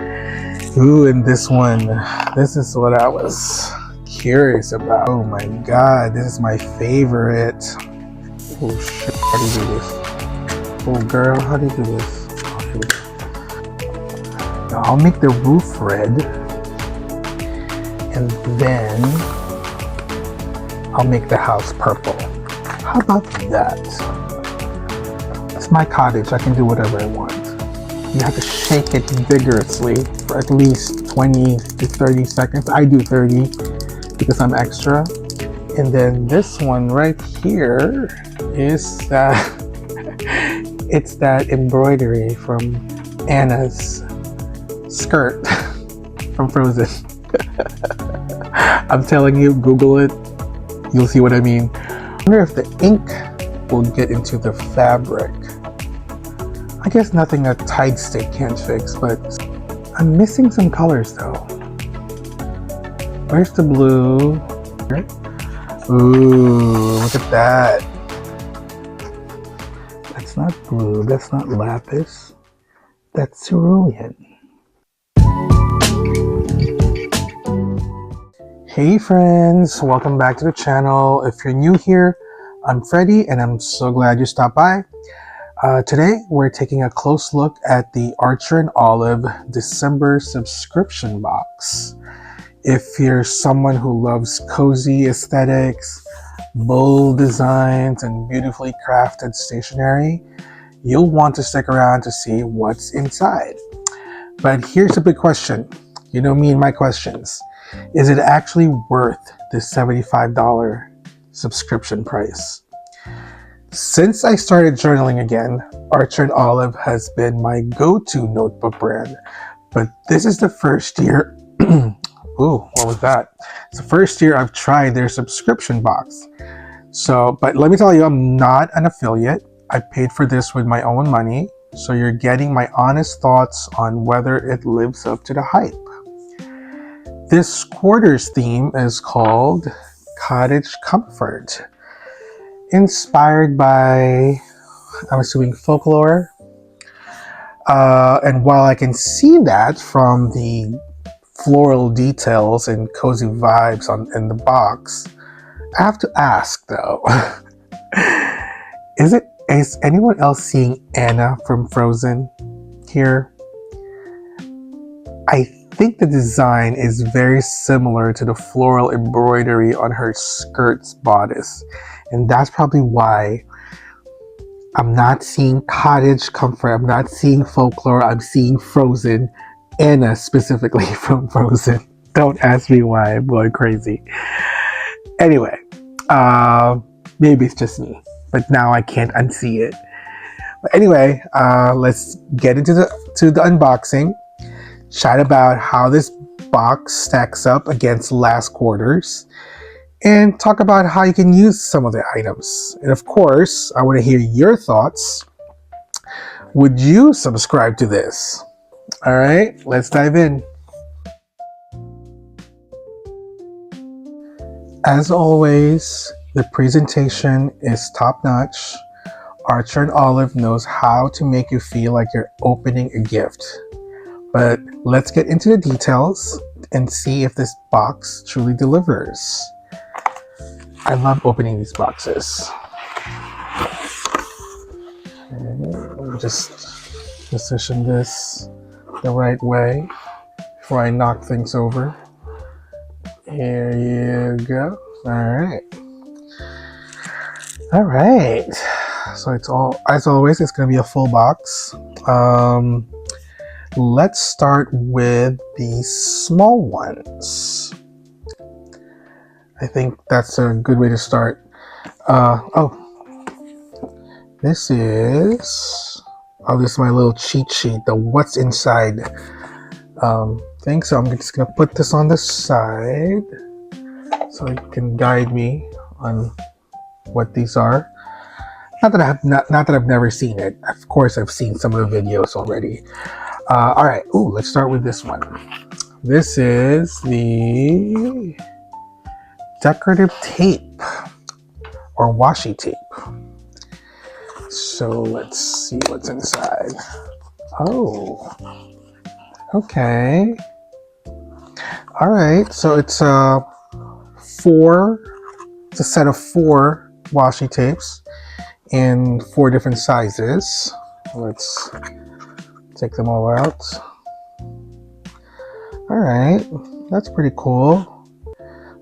Ooh, and this one, this is what I was curious about. Oh my god, this is my favorite. Oh shit, how do you do this? Oh girl, how do you do this? Oh, here we go. Now I'll make the roof red, and then I'll make the house purple. How about that? It's my cottage, I can do whatever I want. You have to shake it vigorously for at least 20 to 30 seconds. I do 30 because I'm extra. And then this one right here is that it's that embroidery from Anna's skirt from Frozen. I'm telling you, Google it. You'll see what I mean. I wonder if the ink will get into the fabric. I guess nothing a Tide stick can't fix, but I'm missing some colors though. Where's the blue? Ooh, look at that. That's not blue, that's not lapis. That's cerulean. Hey friends, welcome back to the channel. If you're new here, I'm Freddie and I'm so glad you stopped by. Today, we're taking a close look at the Archer and Olive December subscription box. If you're someone who loves cozy aesthetics, bold designs, and beautifully crafted stationery, you'll want to stick around to see what's inside. But here's a big question. You know me and my questions. Is it actually worth the $75 subscription price? Since I started journaling again, Archer and Olive has been my go-to notebook brand. But this is the first year, ooh, what was that? It's the first year I've tried their subscription box. But let me tell you, I'm not an affiliate. I paid for this with my own money. So you're getting my honest thoughts on whether it lives up to the hype. This quarter's theme is called Cottage Comfort. Inspired by, I'm assuming, folklore. And while I can see that from the floral details and cozy vibes in the box, I have to ask though, is anyone else seeing Anna from Frozen here? I think the design is very similar to the floral embroidery on her skirt's bodice. And that's probably why I'm not seeing Cottage Comfort, I'm not seeing folklore, I'm seeing Frozen, Anna specifically from Frozen. Don't ask me why, I'm going crazy. Anyway, maybe it's just me, but now I can't unsee it. But anyway, let's get into the unboxing, chat about how this box stacks up against last quarter's, and talk about how you can use some of the items. And of course, I want to hear your thoughts. Would you subscribe to this? All right, let's dive in. As always, the presentation is top-notch. Archer and Olive knows how to make you feel like you're opening a gift. But let's get into the details and see if this box truly delivers. I love opening these boxes. Okay, let me just position this the right way before I knock things over. Here you go. Alright. Alright. So it's all, as always, it's going to be a full box. Let's start with the small ones. I think that's a good way to start. This is my little cheat sheet, the what's inside thing. So I'm just gonna put this on the side so it can guide me on what these are. Not that I've never seen it. Of course, I've seen some of the videos already. All right. Ooh, let's start with this one. This is the Decorative Tape or washi tape. So let's see what's inside. Oh, Okay. All right. So it's a set of 4 washi tapes in 4 different sizes. Let's take them all out. All right. That's pretty cool.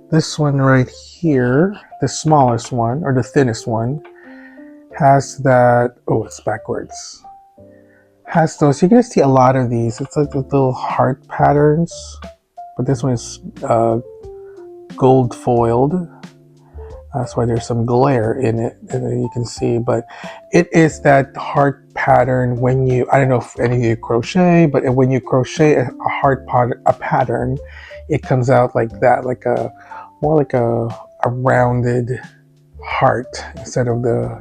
This one right here, the smallest one or the thinnest one, has that. Oh, it's backwards. Has those. You're gonna see a lot of these. It's like the little heart patterns, but this one is gold foiled. That's why there's some glare in it, and you can see. But it is that heart pattern when you. I don't know if any of you crochet, but when you crochet a pattern, it comes out like that, like a more like a rounded heart instead of the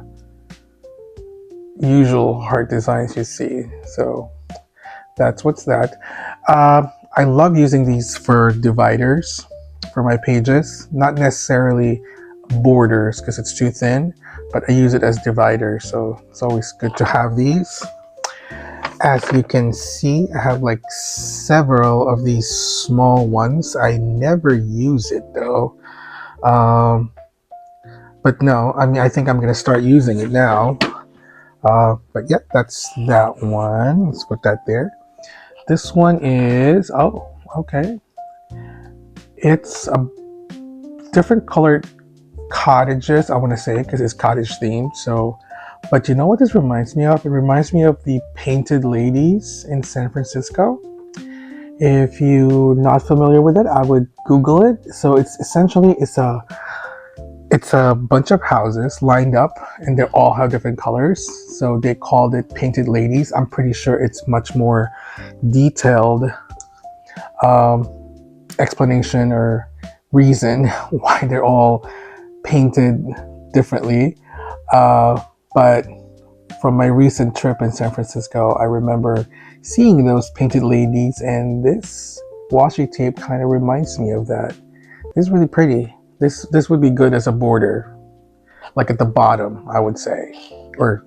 usual heart designs you see. So that's what's that. I love using these for dividers for my pages, not necessarily borders because it's too thin, but I use it as dividers, so it's always good to have these. As you can see, I have like several of these small ones. I never use it though. But no, I mean, I think I'm gonna start using it now. But yeah, that's that one. Let's put that there. This one is, oh, okay. It's a different colored cottages, I want to say, because it's cottage themed. So, but you know what this reminds me of? It reminds me of the Painted Ladies in San Francisco. If you're not familiar with it, I would Google it. So it's essentially, it's a bunch of houses lined up and they all have different colors. So they called it Painted Ladies. I'm pretty sure it's much more detailed explanation or reason why they're all painted differently. But from my recent trip in San Francisco, I remember seeing those Painted Ladies, and this washi tape kind of reminds me of that. It's really pretty. This would be good as a border, like at the bottom, I would say, or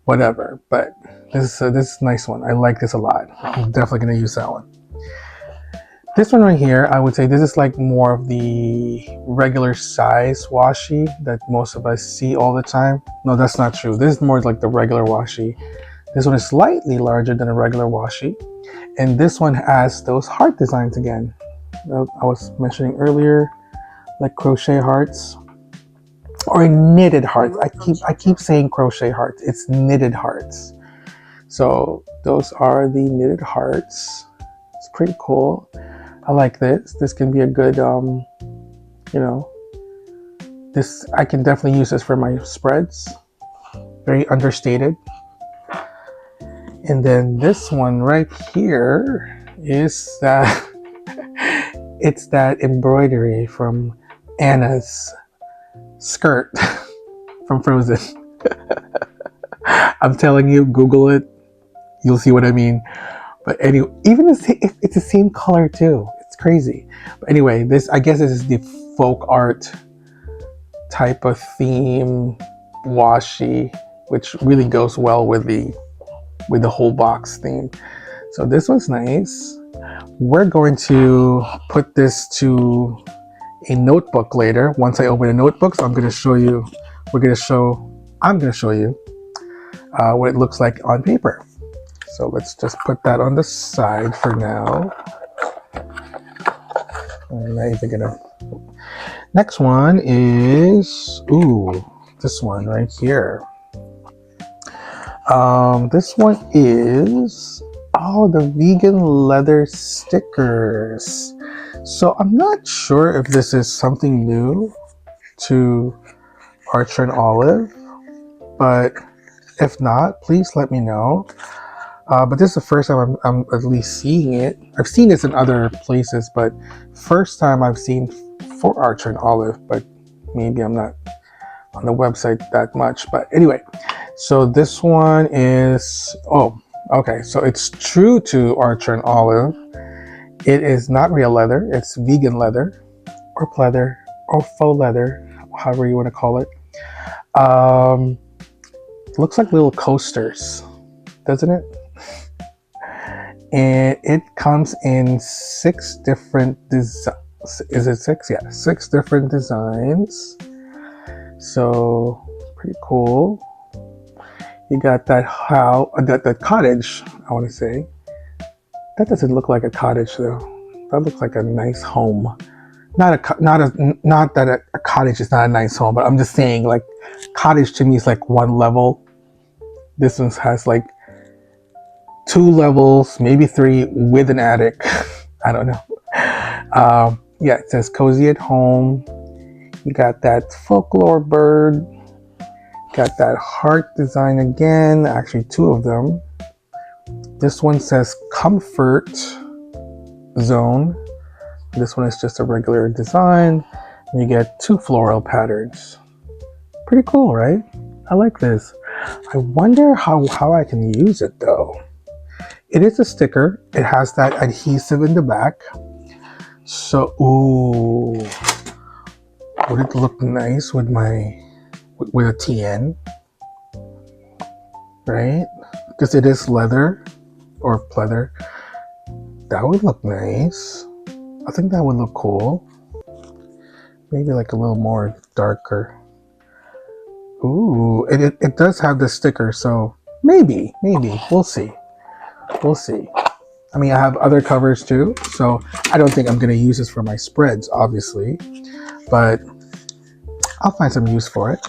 whatever. But this is a nice one. I like this a lot. I'm definitely gonna use that one. This one right here, I would say this is like more of the regular size washi that most of us see all the time. No, that's not true. This is more like the regular washi. This one is slightly larger than a regular washi. And this one has those heart designs again. I was mentioning earlier, like crochet hearts or knitted hearts. I keep saying crochet hearts. It's knitted hearts. So those are the knitted hearts. It's pretty cool. I like this. This can be a good, this, I can definitely use this for my spreads. Very understated. And then this one right here is that, it's that embroidery from Anna's skirt from Frozen. I'm telling you, Google it. You'll see what I mean. But anyway, even if it's the same color too. It's crazy. But anyway, I guess this is the folk art type of theme washi, which really goes well with the whole box theme. So this one's nice. We're going to put this to a notebook later. Once I open the notebooks, I'm going to show you what it looks like on paper. So let's just put that on the side for now. I'm not even gonna. Next one is, this one right here. This one is, the vegan leather stickers. So I'm not sure if this is something new to Archer and Olive, but if not, please let me know. But this is the first time I'm at least seeing it. I've seen this in other places, but first time I've seen for Archer and Olive, but maybe I'm not on the website that much. But anyway, so this one is, okay, so it's true to Archer and Olive. It is not real leather, it's vegan leather, or pleather, or faux leather, however you want to call it. Looks like little coasters, doesn't it? and it comes in 6 different designs. Is it 6? Yeah, 6 different designs. So pretty cool. You got that that cottage, I want to say. That doesn't look like a cottage though. That looks like a nice home. Not that a cottage is not a nice home, but I'm just saying, like, cottage to me is like one level. This one has like 2 levels, maybe 3, with an attic. I don't know. Yeah, it says cozy at home. You got that folklore bird. Got that heart design again. Actually, 2 of them. This one says comfort zone. This one is just a regular design. You get 2 floral patterns. Pretty cool, right? I like this. I wonder how I can use it though. It is a sticker. It has that adhesive in the back. So, ooh, would it look nice with with a TN? Right? Because it is leather or pleather. That would look nice. I think that would look cool. Maybe like a little more darker. Ooh, it does have the sticker, so maybe we'll see. We'll see. I mean, I have other covers too, so I don't think I'm gonna use this for my spreads, obviously, but I'll find some use for it.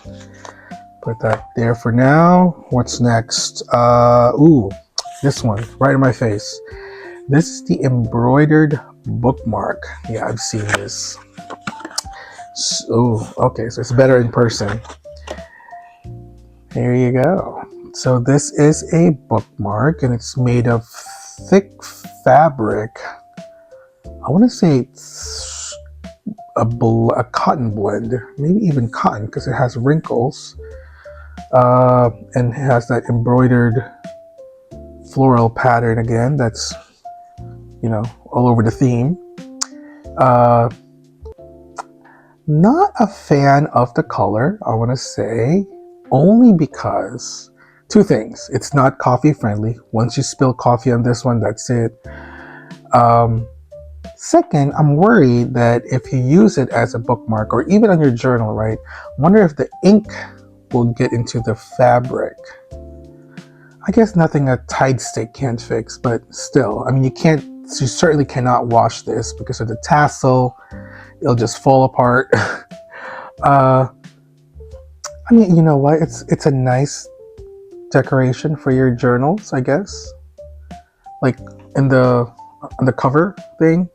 Put that there for now. What's next? Ooh, this one right in my face. This is the embroidered bookmark. Yeah, I've seen this. So, okay, so it's better in person. There you go. So this is a bookmark, and it's made of thick fabric. I want to say it's a cotton blend, maybe even cotton, because it has wrinkles, and it has that embroidered floral pattern again. That's, you know, all over the theme. Not a fan of the color, I want to say, only because 2 things. It's not coffee friendly. Once you spill coffee on this one, that's it. Second, I'm worried that if you use it as a bookmark or even on your journal, right? Wonder if the ink will get into the fabric. I guess nothing a Tide stick can't fix, but still, I mean, you certainly cannot wash this because of the tassel. It'll just fall apart. I mean, you know what? It's a nice decoration for your journals, I guess. Like on the cover thing.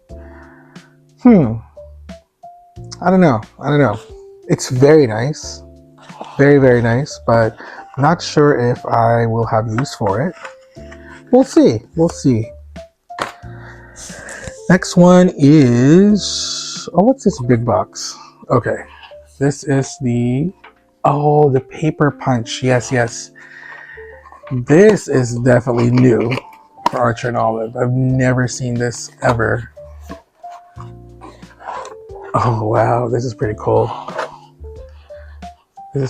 I don't know. It's very nice. Very, very nice, but not sure if I will have use for it. We'll see. Next one is, oh, what's this big box? Okay, this is the paper punch. Yes. This is definitely new for Archer and Olive. I've never seen this ever. Oh wow, this is pretty cool. It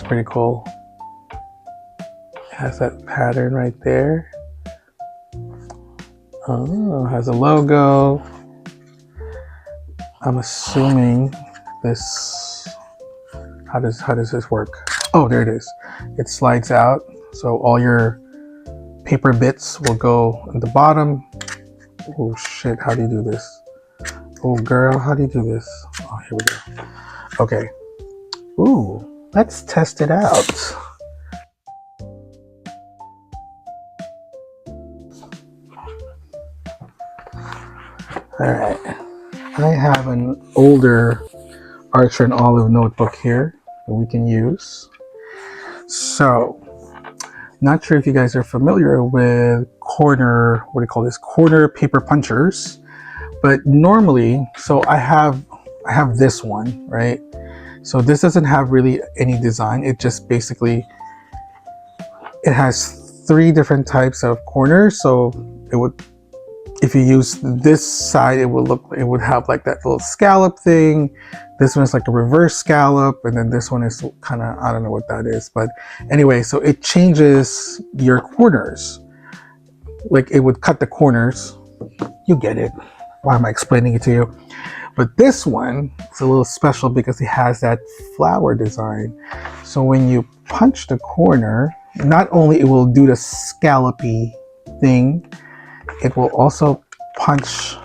has that pattern right there. Oh, it has a logo. I'm assuming this, how does this work? Oh, there it is. It slides out, so all your paper bits will go at the bottom. Oh shit, how do you do this? Oh girl, how do you do this? Oh, here we go. Okay. Ooh, let's test it out. Alright. I have an older Archer and Olive notebook here that we can use. So, not sure if you guys are familiar with corner paper punchers, but normally, so I have this one, right? So this doesn't have really any design. It just basically, it has 3 different types of corners. So if you use this side, it would have like that little scallop thing. This one is like a reverse scallop, and then this one is kind of, I don't know what that is, but anyway, so it changes your corners. Like it would cut the corners You get it. Why am I explaining it to you? But this one is a little special because it has that flower design. So when you punch the corner, not only it will do the scallopy thing, it will also punch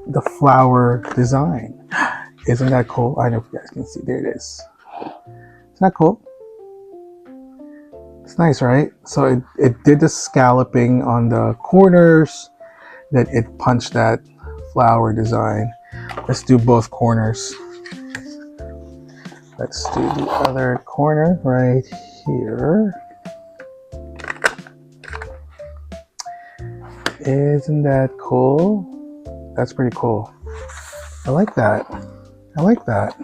the flower design. Isn't that cool? I don't know if you guys can see. There it is. Isn't that cool? It's nice, right? So it did the scalloping on the corners, then it punched that flower design. Let's do both corners. Let's do the other corner right here. Isn't that cool? That's pretty cool. I like that. I like that.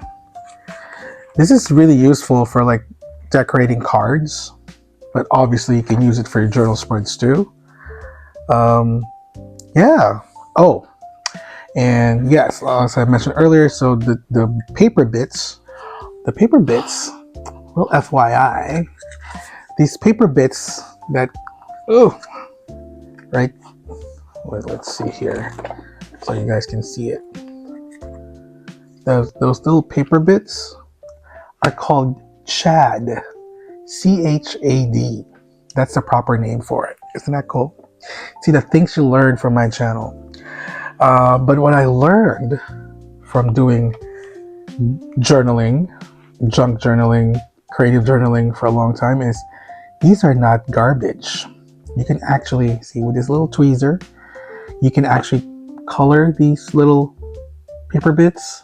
This is really useful for like decorating cards, but obviously you can use it for your journal spreads too. Yeah. Oh, and yes, as I mentioned earlier, so the paper bits, well, FYI, these paper bits that, oh, right, let's see here, so you guys can see it. Those little paper bits are called CHAD, C-H-A-D. That's the proper name for it. Isn't that cool? See, the things you learn from my channel. But what I learned from doing journaling, junk journaling, creative journaling for a long time is these are not garbage. You can actually see with this little tweezer, you can actually color these little paper bits,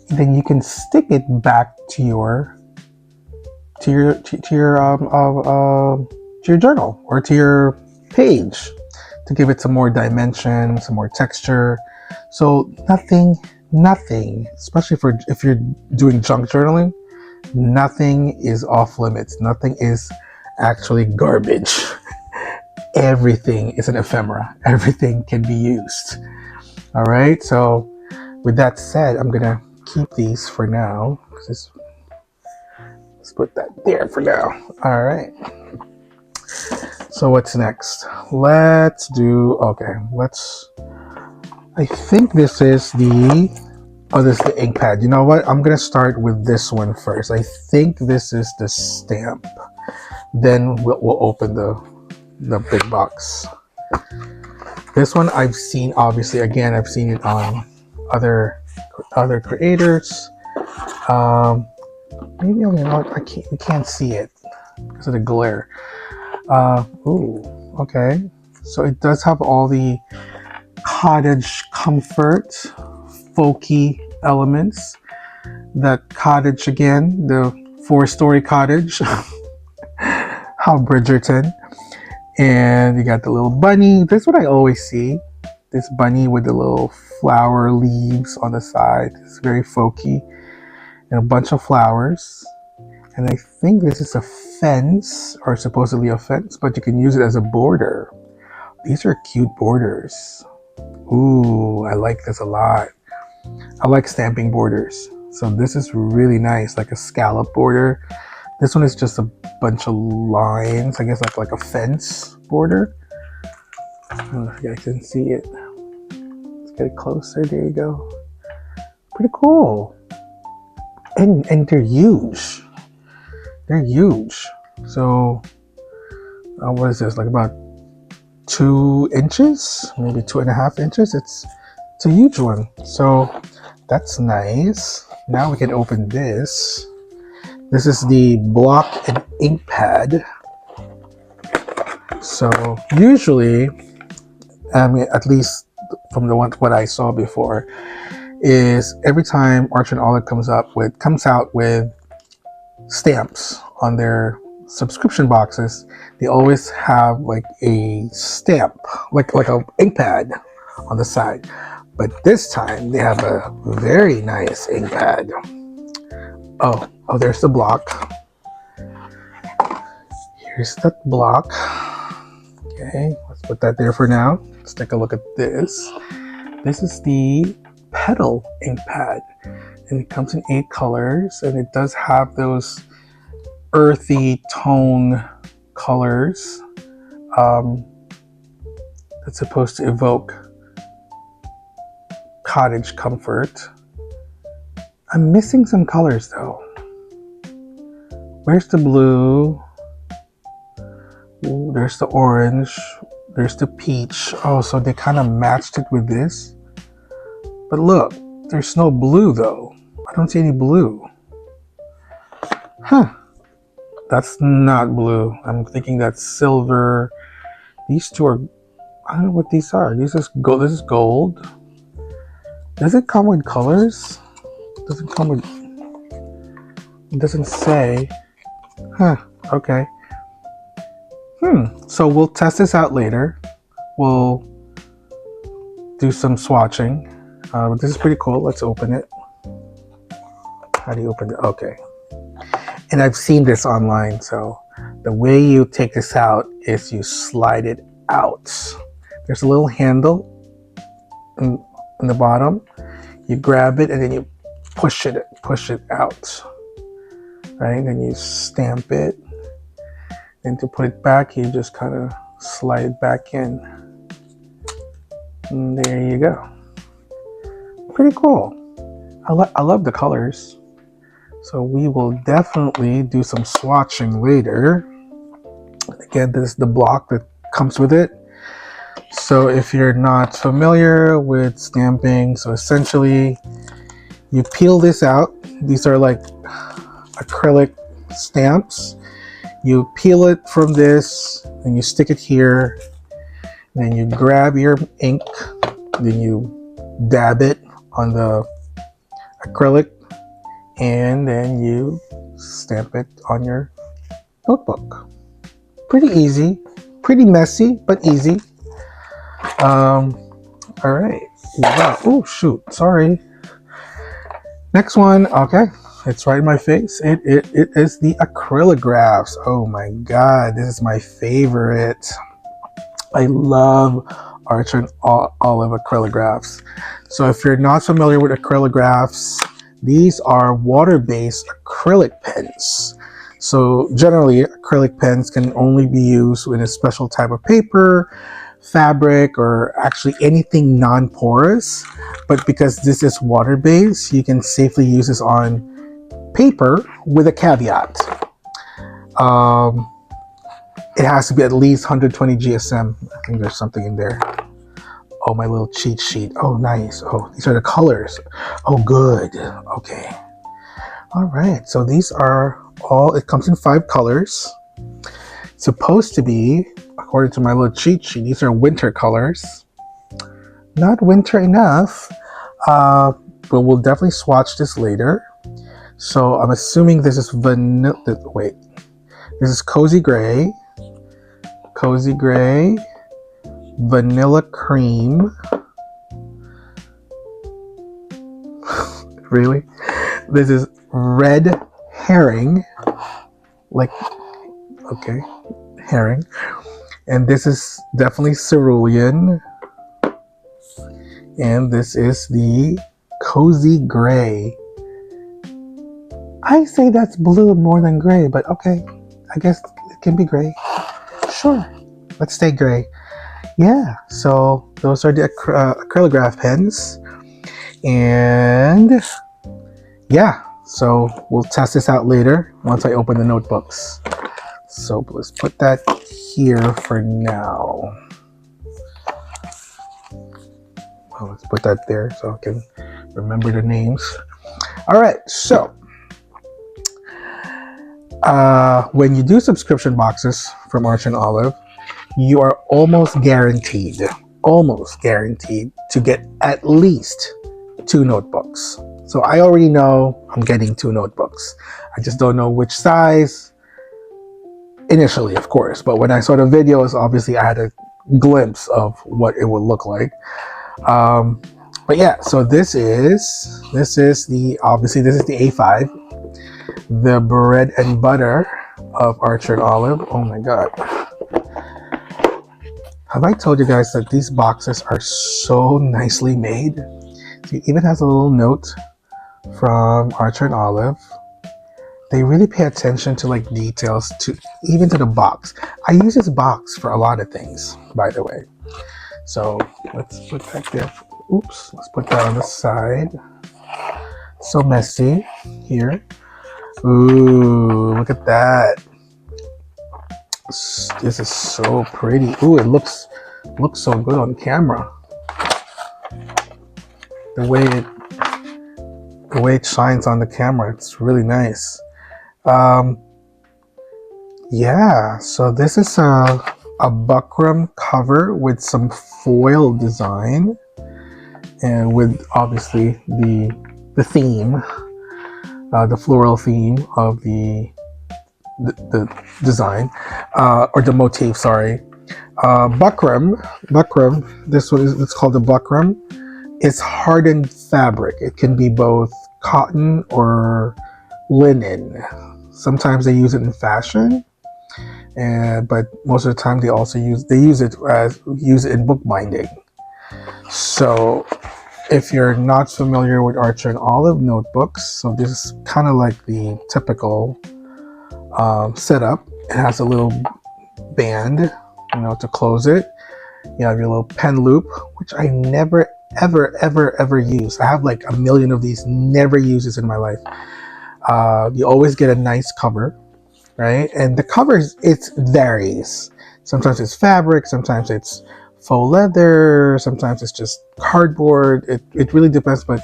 and then you can stick it back to your journal or to your page to give it some more dimension, some more texture. So nothing, especially if you're doing junk journaling, nothing is off limits. Nothing is actually garbage. Everything is an ephemera. Everything can be used. All right. So with that said, I'm gonna keep these for now. Let's put that there for now. All right. So what's next? I think this is the ink pad. You know what? I'm gonna start with this one first. I think this is the stamp. Then we'll open the big box. This one I've seen, obviously, again, I've seen it on other creators. Maybe you can't see it because of the glare. Okay. So it does have all the Cottage Comfort folky elements. That cottage again, the 4-story cottage. How Bridgerton. And you got the little bunny. That's what I always see. This bunny with the little flower leaves on the side. It's very folky. And a bunch of flowers. And I think this is a fence, or supposedly a fence, but you can use it as a border. These are cute borders. Ooh, I like this a lot. I like stamping borders. So this is really nice, like a scallop border. This one is just a bunch of lines, I guess like a fence border. I don't know if you guys can see it. Let's get it closer. There you go. Pretty cool. And they're huge. They're huge. So what is this, like about 2 inches, maybe 2.5 inches? It's a huge one. So that's nice. Now we can open this. This is the block and ink pad. So usually, I mean, at least from what I saw before, is every time Archer and Olive comes out with stamps on their subscription boxes, they always have like a stamp, like a ink pad on the side. But this time they have a very nice ink pad. Oh, there's the block. Here's the block. Okay, let's put that there for now. Let's take a look at this. This is the petal ink pad, and it comes in 8 colors, and it does have those earthy tone colors that's supposed to evoke Cottage Comfort. I'm missing some colors though. Where's the blue? Ooh, there's the orange. There's the peach. Oh, so they kind of matched it with this. But look, there's no blue though. I don't see any blue. Huh. That's not blue. I'm thinking that's silver. These two are, I don't know what these are. This is gold. Does it come with colors? Doesn't come with, it doesn't say. Huh, okay. So we'll test this out later. We'll do some swatching. This is pretty cool. Let's open it. How do you open it? Okay. And I've seen this online. So the way you take this out is you slide it out. There's a little handle in the bottom. You grab it and then you push it out. Right? Then you stamp it. And to put it back, you just kind of slide it back in. And there you go. Pretty cool. I love the colors. So we will definitely do some swatching later. Again, this is the block that comes with it. So if you're not familiar with stamping, so essentially you peel this out. These are like acrylic stamps. You peel it from this and you stick it here. Then you grab your ink, then you dab it on the acrylic, and then you stamp it on your notebook. Pretty easy, pretty messy, but easy. All right. Wow. Oh shoot, sorry. Next one. Okay, it's right in my face. It is the acrylographs. Oh my god, this is my favorite. I love Archer and Olive acrylographs. So if you're not familiar with acrylographs, these are water-based acrylic pens. So generally, acrylic pens can only be used with a special type of paper, fabric, or actually anything non-porous. But because this is water-based, you can safely use this on paper with a caveat. It has to be at least 120 GSM. I think there's something in there. Oh, my little cheat sheet. Oh, nice. Oh, these are the colors. Oh, good. Okay. All right. So these are all, it comes in 5 colors. It's supposed to be, according to my little cheat sheet, these are winter colors. Not winter enough, but we'll definitely swatch this later. So I'm assuming this is vanilla. Wait. This is Cozy Gray. Cozy Gray, Vanilla Cream. Really? This is Red Herring. Like, okay, herring. And this is definitely Cerulean. And this is the Cozy Gray. I say that's blue more than gray, but okay. I guess it can be gray. Sure, let's stay gray. Yeah, so those are the acrylograph pens. And yeah, so we'll test this out later once I open the notebooks. So let's put that here for now. Well, let's put that there so I can remember the names. All right, so when you do subscription boxes from Arch and Olive, you are almost guaranteed to get at least 2 notebooks. So I already know I'm getting 2 notebooks. I just don't know which size initially, of course. But when I saw the videos, obviously I had a glimpse of what it would look like. But yeah, so this is the A5. The bread and butter of Arch and Olive. Oh my god. Have I told you guys that these boxes are so nicely made? It even has a little note from Arch and Olive. They really pay attention to like details, even to the box. I use this box for a lot of things, by the way. So let's put that there. Oops, let's put that on the side. So messy here. Ooh, look at that. This is so pretty. Ooh, it looks so good on camera. The way it shines on the camera, it's really nice. Yeah, so this is a buckram cover with some foil design, and with obviously the theme, the floral theme of the design, or the motif. Sorry, buckram. This one it's called the buckram. It's hardened fabric. It can be both cotton or linen. Sometimes they use it in fashion, but most of the time they also use it in bookbinding. So if you're not familiar with Archer and Olive notebooks, so this is kind of like the typical setup. It has a little band, to close it. You have your little pen loop, which I never ever use. I have like a million of these, never used this in my life. You always get a nice cover, right? And the covers, it varies. Sometimes it's fabric, sometimes it's faux leather, sometimes it's just cardboard. It really depends, but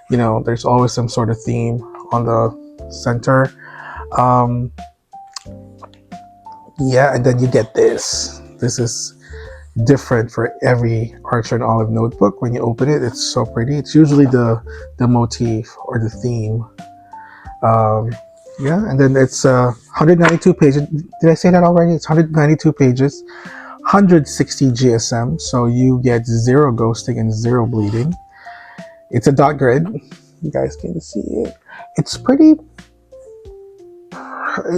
there's always some sort of theme on the center. Yeah, and then you get this. This is different for every Archer and Olive notebook. When you open it, it's so pretty. It's usually the motif or the theme. Yeah, and then it's 192 pages. Did I say that already? It's 192 pages, 160 GSM, so you get 0 ghosting and 0 bleeding. It's a dot grid. You guys can see it. It's pretty.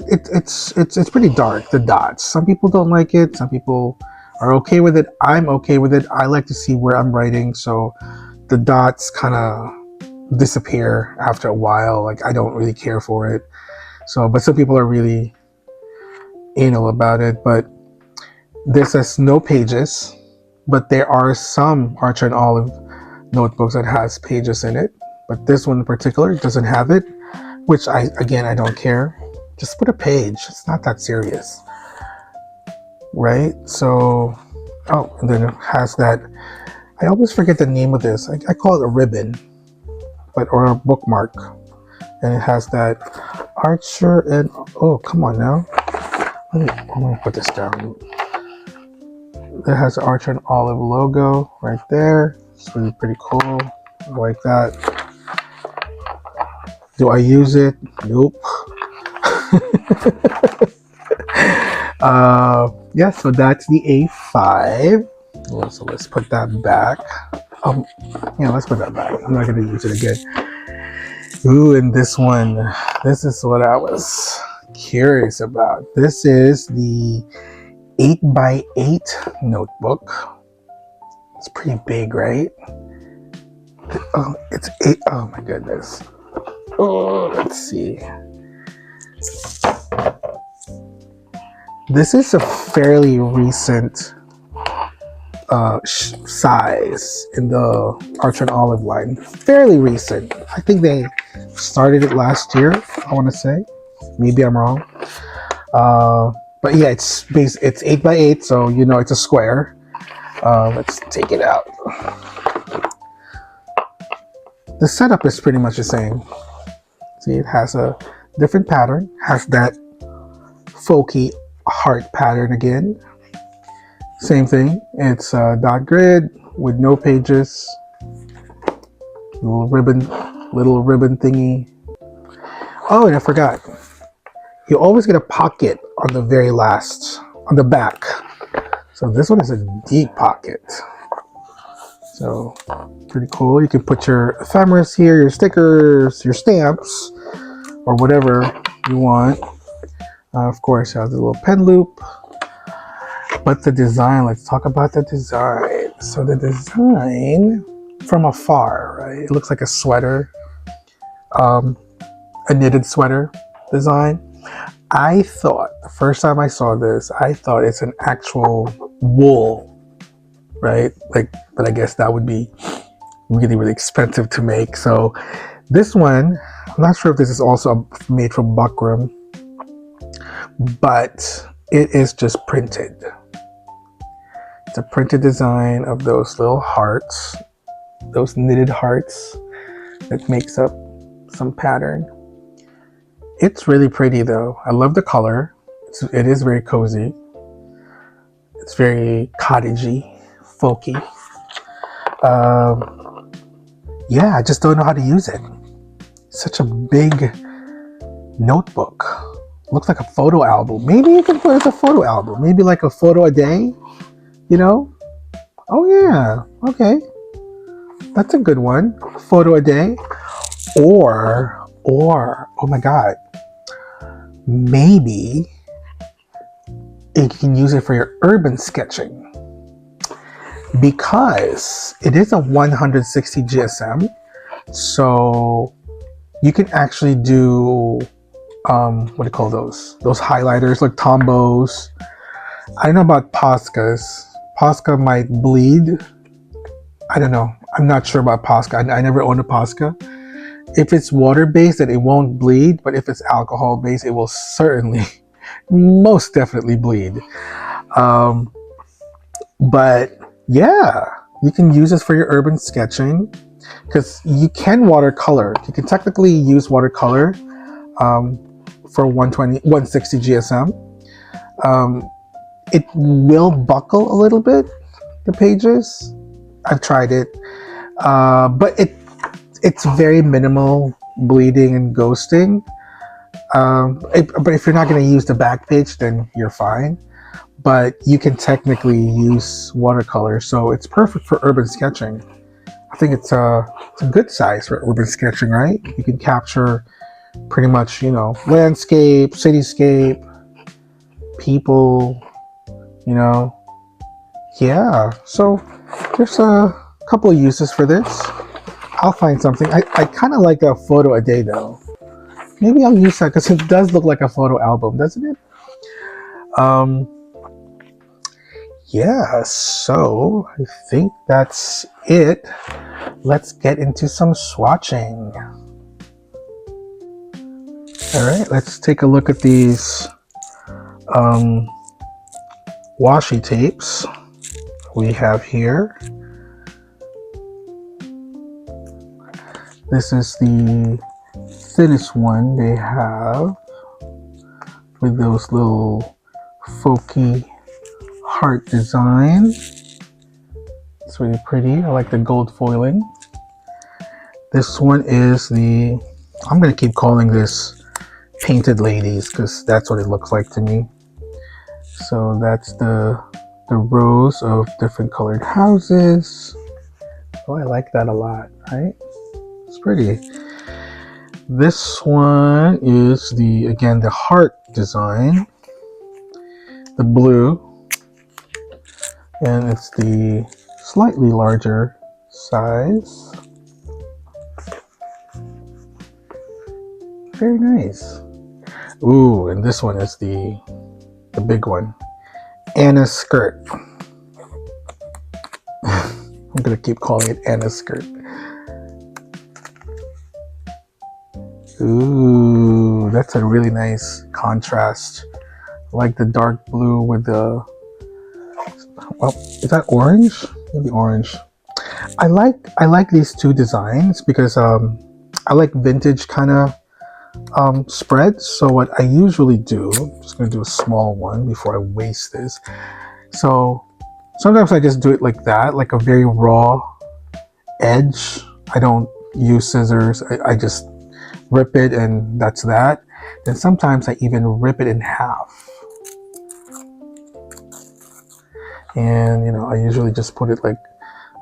It's pretty dark, the dots. Some people don't like it. Some people are okay with it. I'm okay with it. I like to see where I'm writing, so the dots kind of disappear after a while. Like, I don't really care for it. So, but some people are really anal about it. But this has no pages, but there are some Archer and Olive notebooks that has pages in it. But this one in particular doesn't have it, which I don't care. Just put a page. It's not that serious, right? So, oh, and then it has that. I always forget the name of this. I call it a ribbon, or a bookmark, and it has that Archer and come on now. I'm gonna put this down. It has the Archer and Olive logo right there. It's really pretty cool. I like that. Do I use it? Nope. Yeah, so that's the A5. So let's put that back. Let's put that back. I'm not going to use it again. Ooh, and this one. This is what I was curious about. This is the 8x8 notebook. It's pretty big, right? Oh, it's 8. Oh my goodness. Oh, let's see. This is a fairly recent size in the Archer and Olive line. Fairly recent. I think they started it last year, I want to say. Maybe I'm wrong. But yeah, it's 8x8, so it's a square. Let's take it out. The setup is pretty much the same. See, it has a different pattern. Has that folky heart pattern again. Same thing. It's a dot grid with no pages. Little ribbon thingy. Oh, and I forgot. You always get a pocket on the very last, on the back. So this one is a deep pocket. So pretty cool. You can put your ephemeris here, your stickers, your stamps, or whatever you want. Of course, you have the little pen loop. But the design, let's talk about the design. So the design from afar, right? It looks like a sweater, a knitted sweater design. I thought, the first time I saw this, I thought it's an actual wool, right? But I guess that would be really, really expensive to make. So this one, I'm not sure if this is also made from buckram, but it is just printed. It's a printed design of those little hearts, those knitted hearts that makes up some pattern. It's really pretty though. I love the color. It is very cozy. It's very cottagey, folky. Yeah, I just don't know how to use it. Such a big notebook. Looks like a photo album. Maybe you can put it as a photo album. Maybe like a photo a day, you know? Oh yeah, okay. That's a good one. A photo a day. Or, oh my God. Maybe you can use it for your urban sketching. Because it is a 160 GSM. So you can actually do what do you call those? Those highlighters like Tombos. I don't know about Poscas. Posca might bleed. I don't know. I'm not sure about Posca. I never owned a Posca. If it's water-based, then it won't bleed. But if it's alcohol-based, it will certainly, most definitely bleed. But yeah, you can use this for your urban sketching. Because you can watercolor. You can technically use watercolor for 160 GSM. It will buckle a little bit, the pages. I've tried it. But it's very minimal bleeding and ghosting. But if you're not going to use the back page, then you're fine. But you can technically use watercolor. So it's perfect for urban sketching. I think it's a good size for urban sketching, right? You can capture pretty much, you know, landscape, cityscape, people, you know. Yeah, so there's a couple of uses for this. I'll find something. I kind of like a photo a day though. Maybe I'll use that because it does look like a photo album, doesn't it? Yeah, so I think that's it. Let's get into some swatching. All right, let's take a look at these washi tapes we have here. This is the thinnest one they have with those little folky heart design. It's really pretty. I like the gold foiling. This one is the, I'm going to keep calling this Painted Ladies because that's what it looks like to me. So that's the rows of different colored houses. Oh, I like that a lot, right? It's pretty. This one is again the heart design, the blue, and it's the slightly larger size. Very nice. Ooh, and this one is the big one, Anna's skirt. I'm gonna keep calling it Anna's skirt. Ooh, that's a really nice contrast. I like the dark blue with the, well, is that orange? Maybe orange. I like these two designs because I like vintage kind of spreads. So what I usually do, I'm just gonna do a small one before I waste this. So sometimes I just do it like that, like a very raw edge. I don't use scissors. I just rip it and that's that. Then sometimes I even rip it in half. And you know, I usually just put it like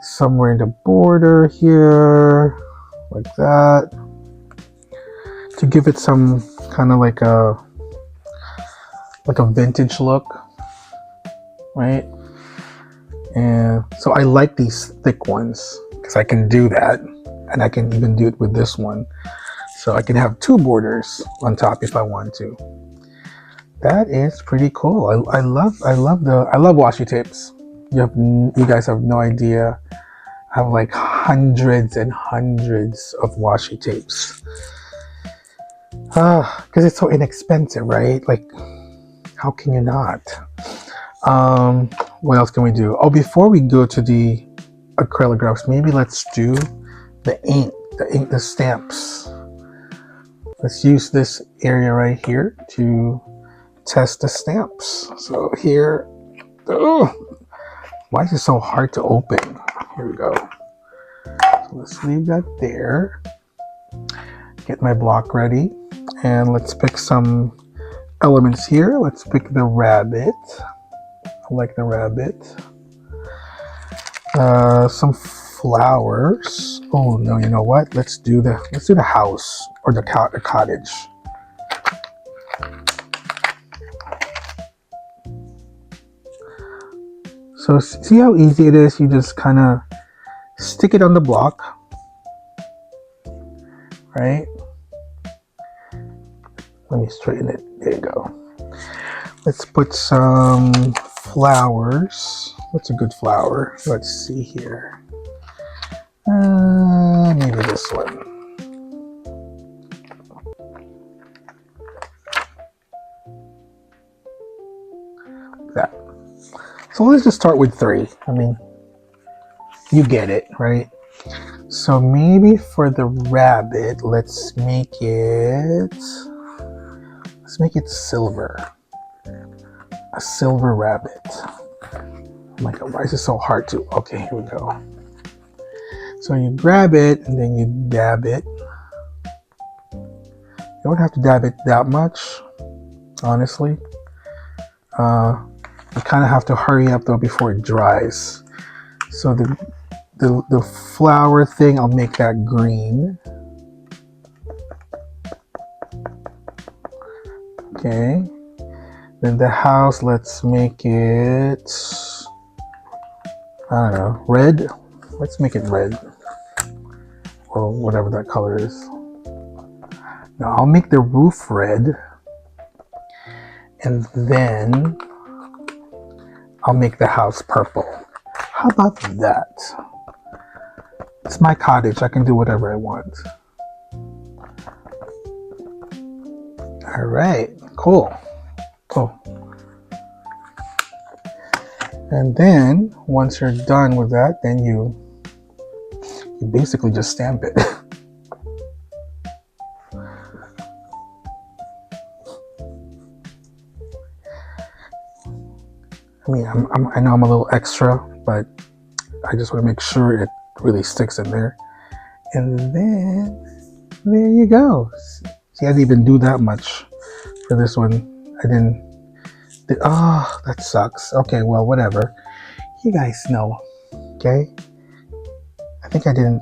somewhere in the border here, like that, to give it some kind of like a vintage look, right? And so I like these thick ones because I can do that, and I can even do it with this one. So I can have two borders on top if I want to. That is pretty cool. I love washi tapes. You guys have no idea I have like hundreds and hundreds of washi tapes. Because it's so inexpensive, right? Like, how can you not? What else can we do? Oh, before we go to the acrylographs, maybe let's do the ink, the stamps. Let's use this area right here to test the stamps. So here, oh, why is it so hard to open? Here we go. So let's leave that there. Get my block ready, and let's pick some elements here. Let's pick the rabbit. I like the rabbit. Some flowers. Oh no, you know what? Let's do the house or the cottage. So see how easy it is? You just kind of stick it on the block, right? Let me straighten it. There you go. Let's put some flowers. What's a good flower? Let's see here. Maybe this one. Like that. So let's just start with 3. I mean, you get it, right? So maybe for the rabbit, let's make it silver. A silver rabbit. Oh my god, why is it so hard to? Okay, here we go. So you grab it and then you dab it. You don't have to dab it that much, honestly. You kind of have to hurry up though before it dries. So the flower thing, I'll make that green. Okay. Then the house, let's make it, I don't know, red. Let's make it red. Or whatever that color is. Now I'll make the roof red. And then I'll make the house purple. How about that? It's my cottage. I can do whatever I want. All right, cool. And then once you're done with that, then you basically just stamp it. I mean, I know I'm a little extra, but I just want to make sure it really sticks in there. And then there you go. See, I didn't even do that much for this one. Oh, that sucks. Okay, well, whatever. You guys know, okay? I think I didn't,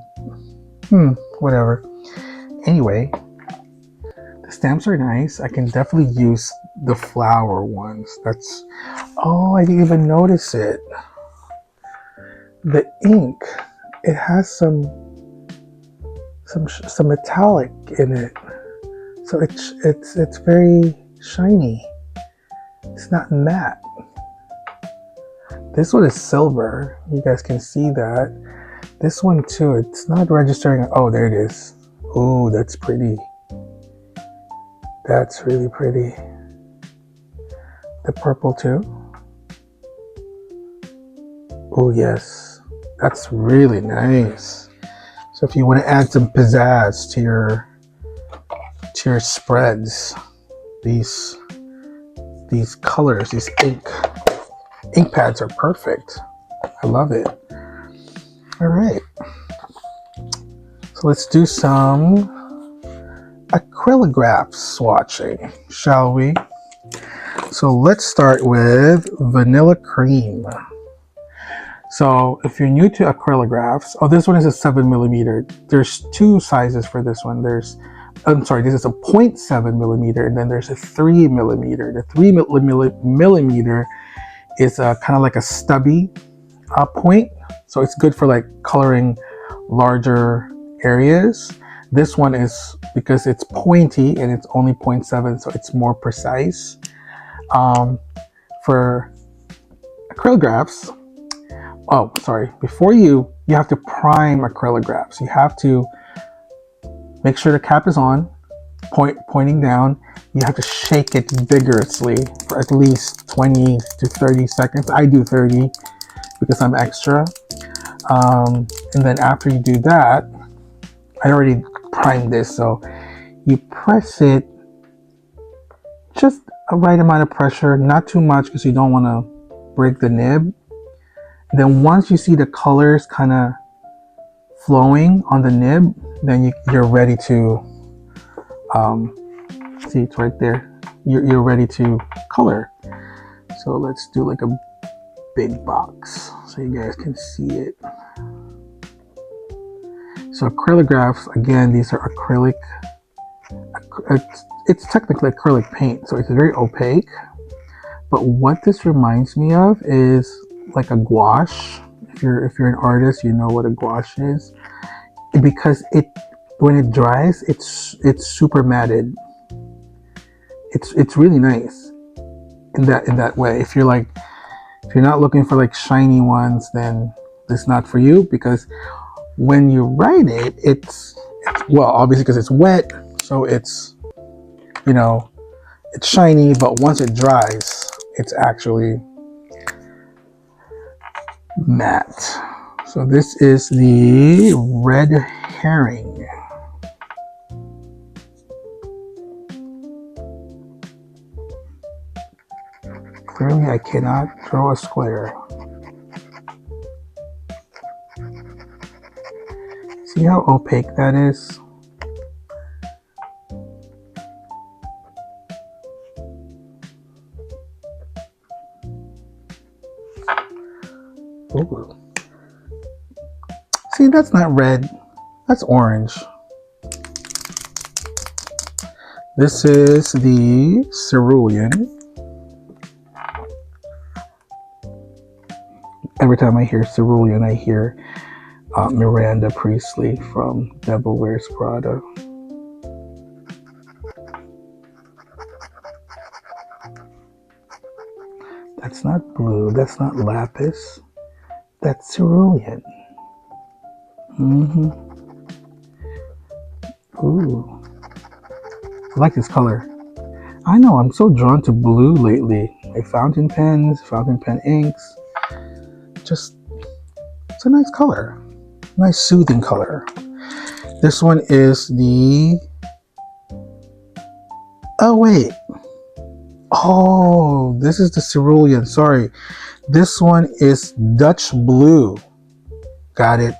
whatever. Anyway, the stamps are nice. I can definitely use the flower ones. Oh, I didn't even notice it. The ink, it has some metallic in it. So it's very shiny. It's not matte. This one is silver. You guys can see that. This one too, it's not registering. Oh, there it is. Oh, that's pretty. That's really pretty. The purple too. Oh yes, that's really nice. So if you want to add some pizzazz to your spreads, these colors, these ink pads are perfect. I love it. All right, so let's do some acrylograph swatching, shall we? So let's start with vanilla cream. So if you're new to acrylographs, this one is a 7mm. There's 2 sizes for this one. This is a 0.7 millimeter, and then there's a 3mm. The 3mm is kind of like a stubby point, so it's good for like coloring larger areas. This one is, because it's pointy and it's only 0.7, so it's more precise. For acrylographs, before you you have to prime acrylographs. You have to make sure the cap is on, pointing down. You have to shake it vigorously for at least 20 to 30 seconds. I do 30 because I'm extra. And then after you do that, I already primed this, so you press it just a right amount of pressure, not too much because you don't want to break the nib. And then once you see the colors kind of flowing on the nib, then you're ready to see, it's right there. You're ready to color. So let's do like a big box so you guys can see it. So acrylographs, again, these are acrylic. It's technically acrylic paint, so it's very opaque. But what this reminds me of is like a gouache. If you're an artist, you know what a gouache is, because when it dries, it's super matted. It's really nice in that way. If you're not looking for like shiny ones, then this is not for you, because when you write it, it's well, obviously because it's wet, so it's, you know, it's shiny, but once it dries, it's actually matte. So this is the red herring. Clearly I cannot draw a square. See how opaque that is? Ooh. See, that's not red, that's orange. This is the cerulean. Every time I hear cerulean, I hear Miranda Priestley from Devil Wears Prada. That's not blue, that's not lapis, that's cerulean. Ooh, I like this color. I know, I'm so drawn to blue lately. Like fountain pens, fountain pen inks. Just, it's a nice color. Nice soothing color. This one is the, oh wait. Oh, this is the cerulean, sorry. This one is Dutch blue. Got it.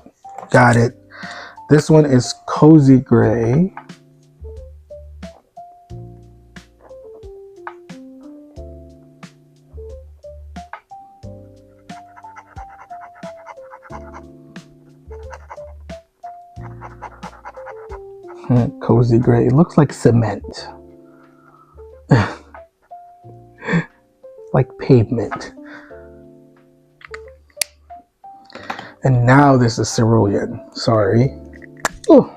This one is cozy gray. Cozy gray. It looks like cement. Like pavement. And now this is cerulean. Sorry. Oh.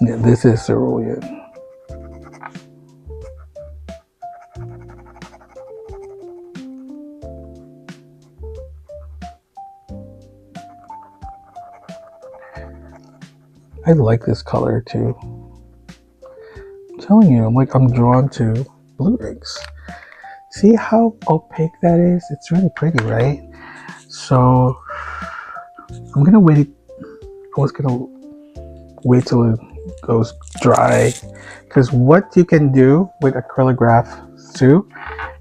Yeah, this is cerulean. I like this color too. I'm telling you, I'm drawn to blue inks. See how opaque that is? It's really pretty, right? So I'm gonna wait. I was gonna wait till it goes dry, because what you can do with acrylograph too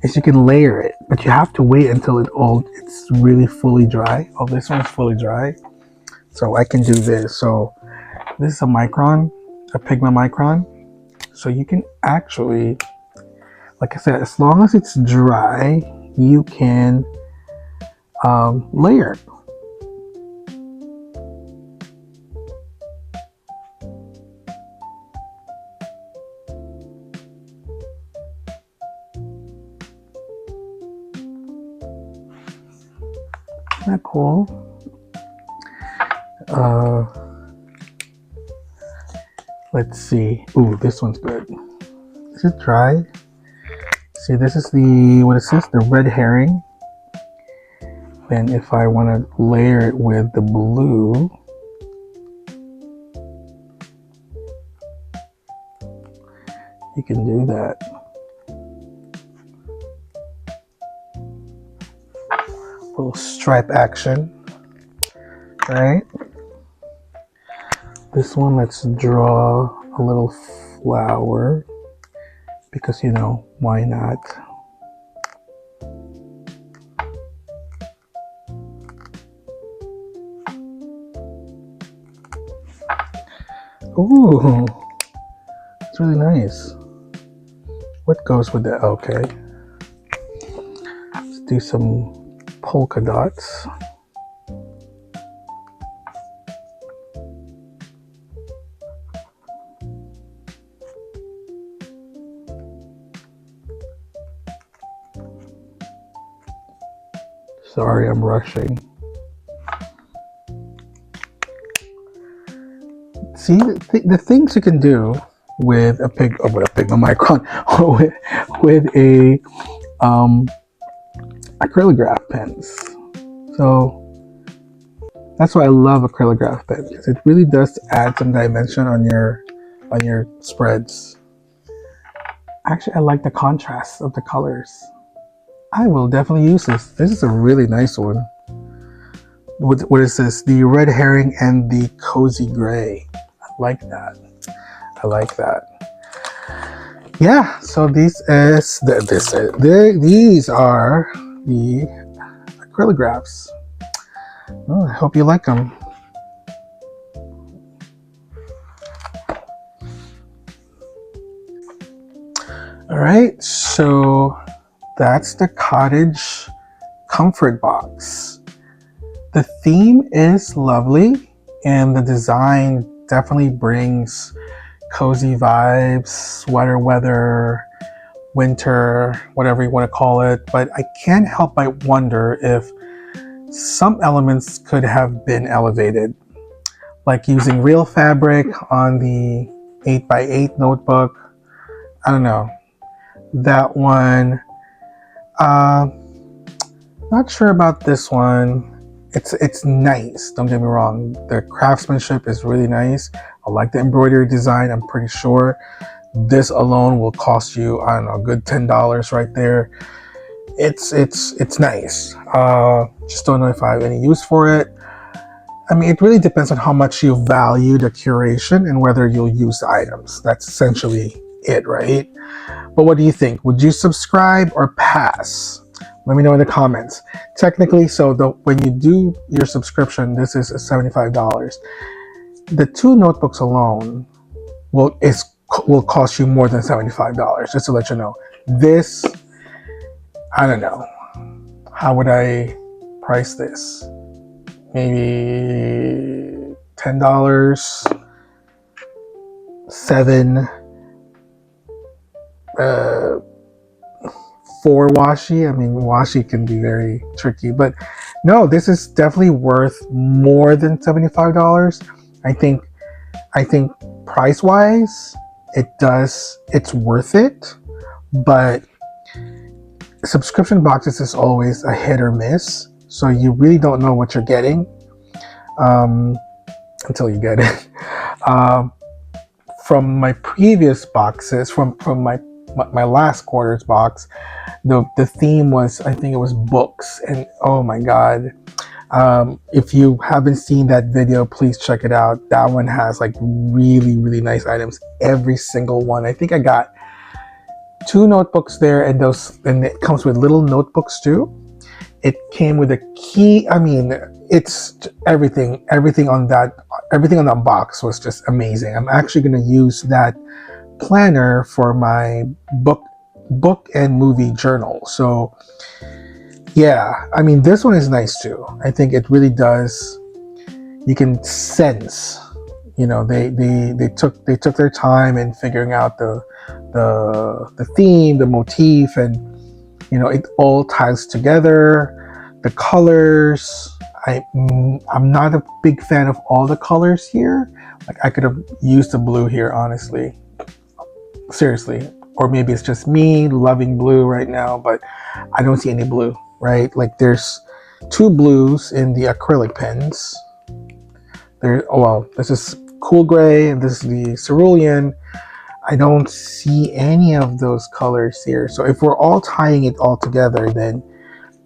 is you can layer it, but you have to wait until it's really fully dry. Oh, this one's fully dry, so I can do this. So this is a micron, a Pigma micron. So you can actually, like I said, as long as it's dry, you can layer. Isn't that cool? Let's see. Ooh, this one's good. Is it dry? See, this is the, what is this? The red herring. And if I want to layer it with the blue, you can do that. Little stripe action, right? This one, let's draw a little flower because, you know, why not? Ooh, it's really nice. What goes with that? Okay. Let's do some polka dots. Sorry, I'm rushing. See, the things you can do with a micron, or with a acrylograph pens. So that's why I love acrylograph pens, because it really does add some dimension on your spreads. Actually, I like the contrast of the colors. I will definitely use this. This is a really nice one. What is this? The red herring and the cozy gray. I like that. I like that. Yeah. So these are the acrylographs. Oh, I hope you like them. All right. So that's the Cottage Comfort box. The theme is lovely, and the design definitely brings cozy vibes, sweater weather, winter, whatever you want to call it. But I can't help but wonder if some elements could have been elevated, like using real fabric on the 8x8 notebook. I don't know. That one. Not sure about this one. It's nice, don't get me wrong. The craftsmanship is really nice. I like the embroidery design. I'm pretty sure this alone will cost you, I don't know, a good $10 right there. It's nice. Just don't know if I have any use for it. I mean, it really depends on how much you value the curation and whether you'll use the items. That's essentially it, right? But what do you think? Would you subscribe or pass? Let me know in the comments. Technically, so when you do your subscription, this is $75. The two notebooks alone will cost you more than $75, just to let you know. This, I don't know. How would I price this? Maybe $10, $7, for washi. I mean, washi can be very tricky, but no, this is definitely worth more than $75. I think price wise, it's worth it, but subscription boxes is always a hit or miss. So you really don't know what you're getting until you get it. From my previous boxes, from my last quarter's box, the theme was, I think it was books, and oh my god, if you haven't seen that video, please check it out. That one has like really nice items, every single one. I think I got 2 notebooks there, and it comes with little notebooks too. It came with a key. I mean, it's everything on that box was just amazing. I'm actually going to use that planner for my book and movie journal. So yeah, I mean, this one is nice too. I think it really does. You can sense, you know, they took their time in figuring out the theme, the motif, and you know, it all ties together. The colors, I'm not a big fan of all the colors here. Like, I could have used the blue here, honestly. Seriously, or maybe it's just me loving blue right now, but I don't see any blue, right? Like there's two blues in the acrylic pens. This is cool gray and this is the cerulean. I don't see any of those colors here. So if we're all tying it all together, then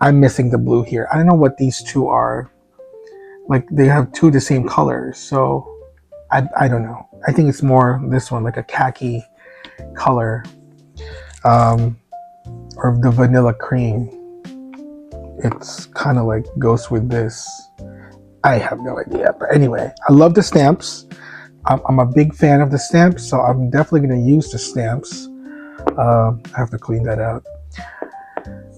I'm missing the blue here. I don't know what these two are. Like they have two the same colors. So I don't know. I think it's more this one, like a khaki color, or the vanilla cream. It's kind of like goes with this. I have no idea. But anyway, I love the stamps. I'm a big fan of the stamps, so I'm definitely going to use the stamps. I have to clean that out.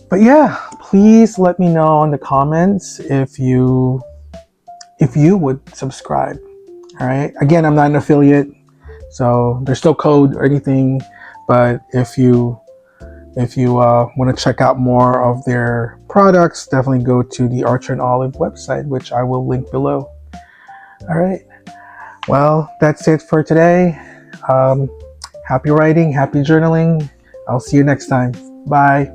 But yeah, please let me know in the comments if you would subscribe. All right. Again, I'm not an affiliate, so there's no code or anything. But if you want to check out more of their products, definitely go to the Archer and Olive website, which I will link below. All right. Well, that's it for today. Happy writing, happy journaling. I'll see you next time. Bye.